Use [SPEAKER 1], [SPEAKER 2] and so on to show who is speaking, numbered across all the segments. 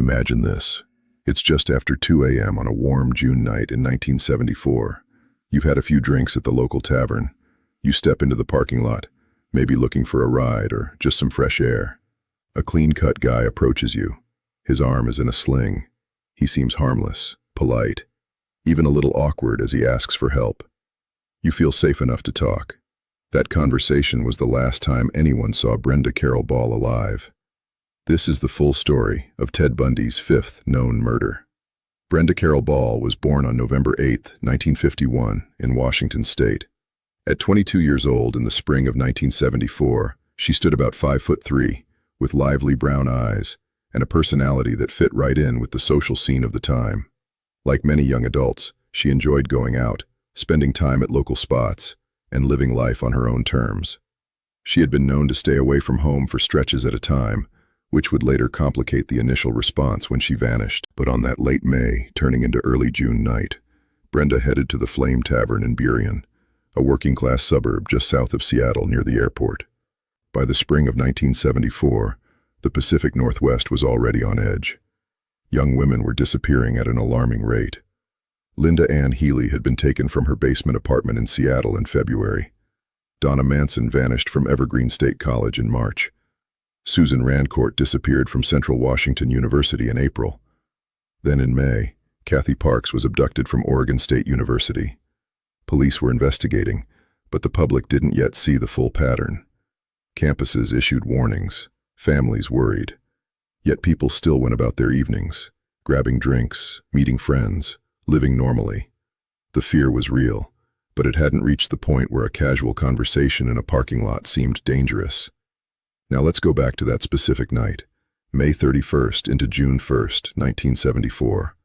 [SPEAKER 1] Imagine this. It's just after 2 a.m. on a warm June night in 1974. You've had a few drinks at the local tavern. You step into the parking lot, maybe looking for a ride or just some fresh air. A clean-cut guy approaches you. His arm is in a sling. He seems harmless, polite, even a little awkward as he asks for help. You feel safe enough to talk. That conversation was the last time anyone saw Brenda Carol Ball alive. This is the full story of Ted Bundy's fifth known murder. Brenda Carol Ball was born on November 8, 1951, in Washington State. At 22 years old in the spring of 1974, she stood about 5'3", with lively brown eyes and a personality that fit right in with the social scene of the time. Like many young adults, she enjoyed going out, spending time at local spots, and living life on her own terms. She had been known to stay away from home for stretches at a time, which would later complicate the initial response when she vanished. But on that late May, turning into early June night, Brenda headed to the Flame Tavern in Burien, a working-class suburb just south of Seattle near the airport. By the spring of 1974, the Pacific Northwest was already on edge. Young women were disappearing at an alarming rate. Linda Ann Healy had been taken from her basement apartment in Seattle in February. Donna Manson vanished from Evergreen State College in March. Susan Rancourt disappeared from Central Washington University in April. Then in May, Kathy Parks was abducted from Oregon State University. Police were investigating, but the public didn't yet see the full pattern. Campuses issued warnings, families worried. Yet people still went about their evenings, grabbing drinks, meeting friends, living normally. The fear was real, but it hadn't reached the point where a casual conversation in a parking lot seemed dangerous. Now let's go back to that specific night, May 31st into June 1st, 1974.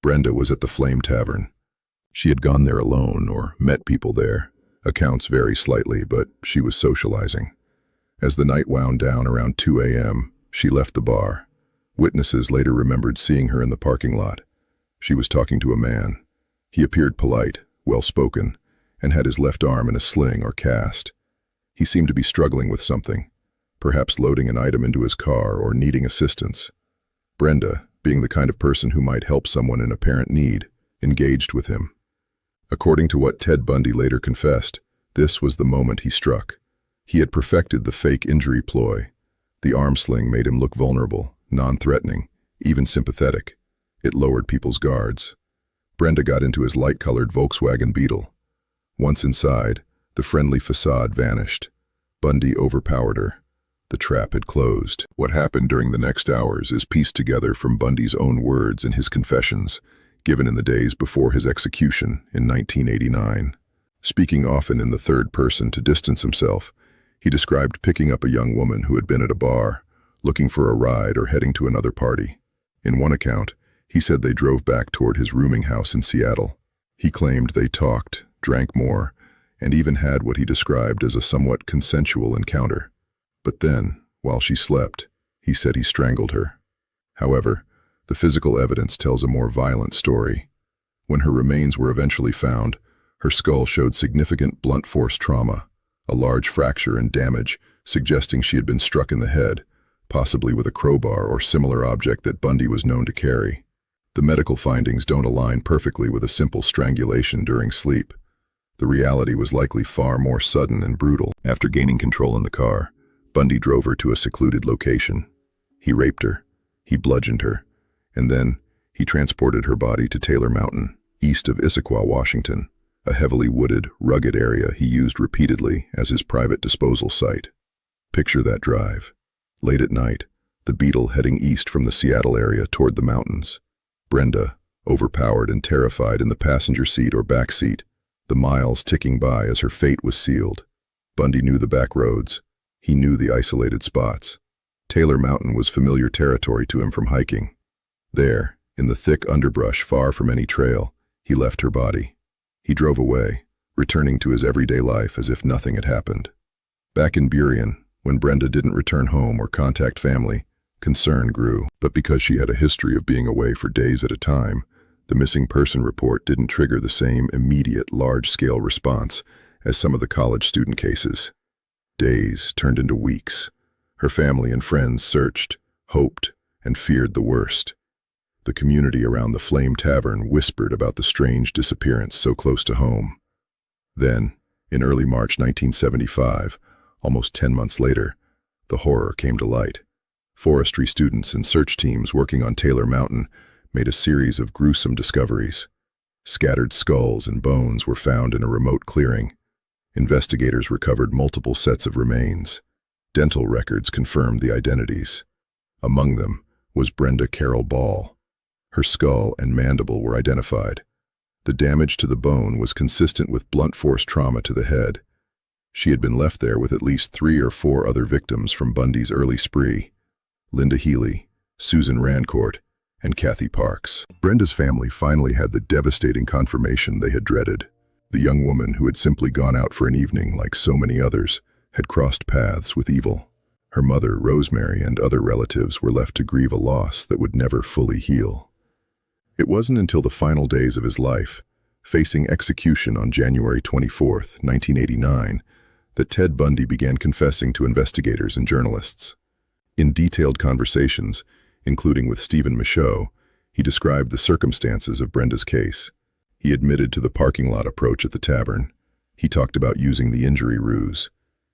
[SPEAKER 1] Brenda was at the Flame Tavern. She had gone there alone or met people there. Accounts vary slightly, but she was socializing. As the night wound down around 2 a.m., she left the bar. Witnesses later remembered seeing her in the parking lot. She was talking to a man. He appeared polite, well-spoken, and had his left arm in a sling or cast. He seemed to be struggling with something, perhaps loading an item into his car or needing assistance. Brenda, being the kind of person who might help someone in apparent need, engaged with him. According to what Ted Bundy later confessed, this was the moment he struck. He had perfected the fake injury ploy. The arm sling made him look vulnerable, non-threatening, even sympathetic. It lowered people's guards. Brenda got into his light-colored Volkswagen Beetle. Once inside, the friendly facade vanished. Bundy overpowered her. The trap had closed. What happened during the next hours is pieced together from Bundy's own words in his confessions, given in the days before his execution in 1989. Speaking often in the third person to distance himself, he described picking up a young woman who had been at a bar, looking for a ride or heading to another party. In one account, he said they drove back toward his rooming house in Seattle. He claimed they talked, drank more, and even had what he described as a somewhat consensual encounter. But then, while she slept, he said he strangled her. However, the physical evidence tells a more violent story. When her remains were eventually found, her skull showed significant blunt force trauma, a large fracture and damage, suggesting she had been struck in the head, possibly with a crowbar or similar object that Bundy was known to carry. The medical findings don't align perfectly with a simple strangulation during sleep. The reality was likely far more sudden and brutal. After gaining control in the car, Bundy drove her to a secluded location. He raped her, he bludgeoned her, and then he transported her body to Taylor Mountain, east of Issaquah, Washington, a heavily wooded, rugged area he used repeatedly as his private disposal site. Picture that drive. Late at night, the Beetle heading east from the Seattle area toward the mountains. Brenda, overpowered and terrified in the passenger seat or back seat, the miles ticking by as her fate was sealed. Bundy knew the back roads. He knew the isolated spots. Taylor Mountain was familiar territory to him from hiking. There, in the thick underbrush far from any trail, he left her body. He drove away, returning to his everyday life as if nothing had happened. Back in Burien, when Brenda didn't return home or contact family, concern grew. But because she had a history of being away for days at a time, the missing person report didn't trigger the same immediate, large-scale response as some of the college student cases. Days turned into weeks. Her family and friends searched, hoped, and feared the worst. The community around the Flame Tavern whispered about the strange disappearance so close to home. Then, in early March 1975, almost 10 months later, the horror came to light. Forestry students and search teams working on Taylor Mountain made a series of gruesome discoveries. Scattered skulls and bones were found in a remote clearing. Investigators recovered multiple sets of remains. Dental records confirmed the identities. Among them was Brenda Carol Ball. Her skull and mandible were identified. The damage to the bone was consistent with blunt force trauma to the head. She had been left there with at least 3 or 4 other victims from Bundy's early spree: Linda Healy, Susan Rancourt, and Kathy Parks. Brenda's family finally had the devastating confirmation they had dreaded. The young woman who had simply gone out for an evening like so many others had crossed paths with evil. Her mother, Rosemary, and other relatives were left to grieve a loss that would never fully heal. It wasn't until the final days of his life, facing execution on January 24, 1989, that Ted Bundy began confessing to investigators and journalists. In detailed conversations, including with Stephen Michaud, he described the circumstances of Brenda's case. He admitted to the parking lot approach at the tavern. He talked about using the injury ruse.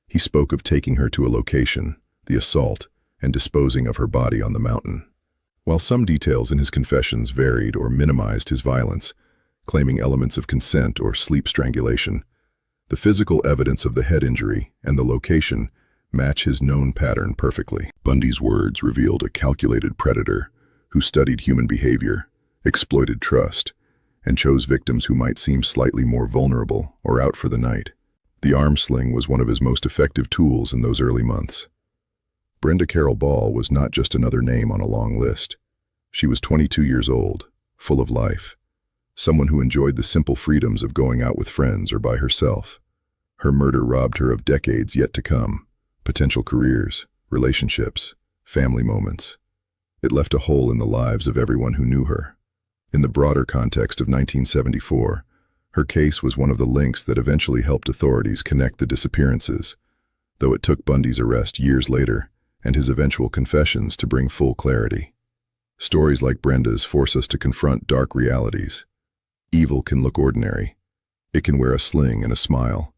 [SPEAKER 1] He spoke of taking her to a location, the assault, and disposing of her body on the mountain. While some details in his confessions varied or minimized his violence, claiming elements of consent or sleep strangulation, the physical evidence of the head injury and the location match his known pattern perfectly. Bundy's words revealed a calculated predator who studied human behavior, exploited trust, and chose victims who might seem slightly more vulnerable or out for the night. The arm sling was one of his most effective tools in those early months. Brenda Carol Ball was not just another name on a long list. She was 22 years old, full of life, someone who enjoyed the simple freedoms of going out with friends or by herself. Her murder robbed her of decades yet to come, potential careers, relationships, family moments. It left a hole in the lives of everyone who knew her. In the broader context of 1974, her case was one of the links that eventually helped authorities connect the disappearances, though it took Bundy's arrest years later and his eventual confessions to bring full clarity. Stories like Brenda's force us to confront dark realities. Evil can look ordinary. It can wear a sling and a smile.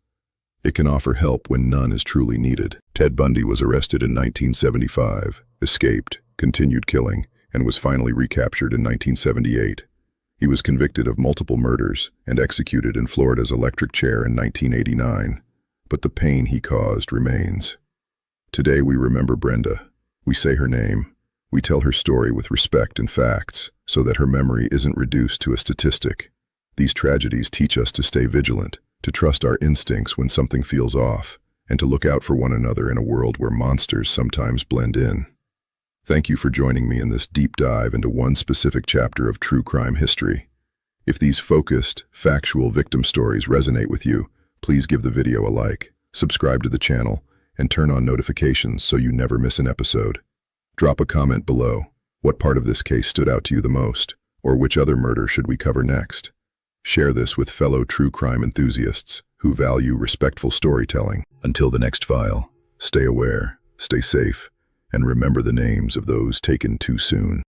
[SPEAKER 1] It can offer help when none is truly needed. Ted Bundy was arrested in 1975, escaped, continued killing, and was finally recaptured in 1978. He was convicted of multiple murders and executed in Florida's electric chair in 1989, but the pain he caused remains. Today we remember Brenda. We say her name. We tell her story with respect and facts so that her memory isn't reduced to a statistic. These tragedies teach us to stay vigilant, to trust our instincts when something feels off, and to look out for one another in a world where monsters sometimes blend in. Thank you for joining me in this deep dive into one specific chapter of true crime history. If these focused, factual victim stories resonate with you, please give the video a like, subscribe to the channel, and turn on notifications so you never miss an episode. Drop a comment below. What part of this case stood out to you the most, or which other murder should we cover next? Share this with fellow true crime enthusiasts who value respectful storytelling. Until the next file, stay aware, stay safe, and remember the names of those taken too soon.